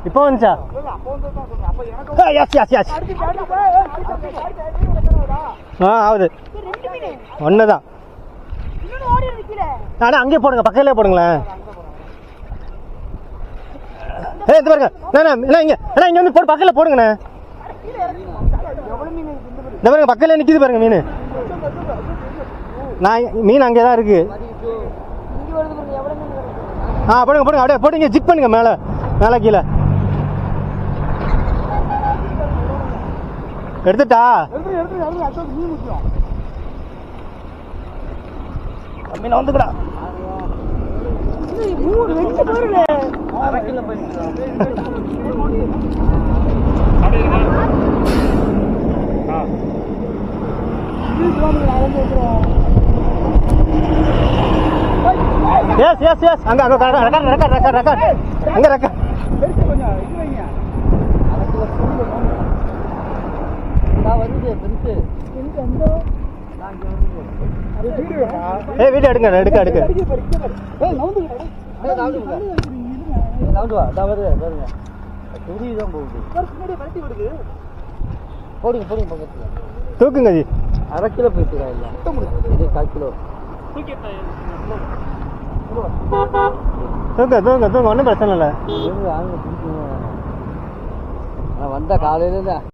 இப்போ வந்துச்சா? ஆகுது ஒண்ணுதான். ஆனா அங்கே போடுங்க, பக்கத்துலேயே போடுங்களேன். இது பாருங்க இங்க இங்க வந்து போடு, பக்கத்துல போடுங்கண்ணே. இந்த பாருங்க பக்கத்துல நிக்குது பாருங்க மீன். மீன் அங்கேதான் இருக்கு. போடுங்க போடுங்க, அப்படியே போடுங்க, ஜிக் பண்ணுங்க மேல மேல கீழே. எடுத்துட்டா மீன் வந்துக்கடா. எஸ் எஸ் எஸ் அங்க அங்க ரெக்கார்ட் ரெக்கார்ட் ரெக்கார்ட் ரெக்கார்ட் அங்க ரெக்கார்ட். வீடியோ எடுங்க எடுக்க எடுக்க. போடுங்க போடுங்க பக்கத்துல தூக்குங்க ஜி. 1/2 கிலோ போயிட்டு இது 1/4 கிலோ தூங்க தூங்க தூங்க, ஒன்றும் பிரச்சனை இல்லை. வந்த காலையில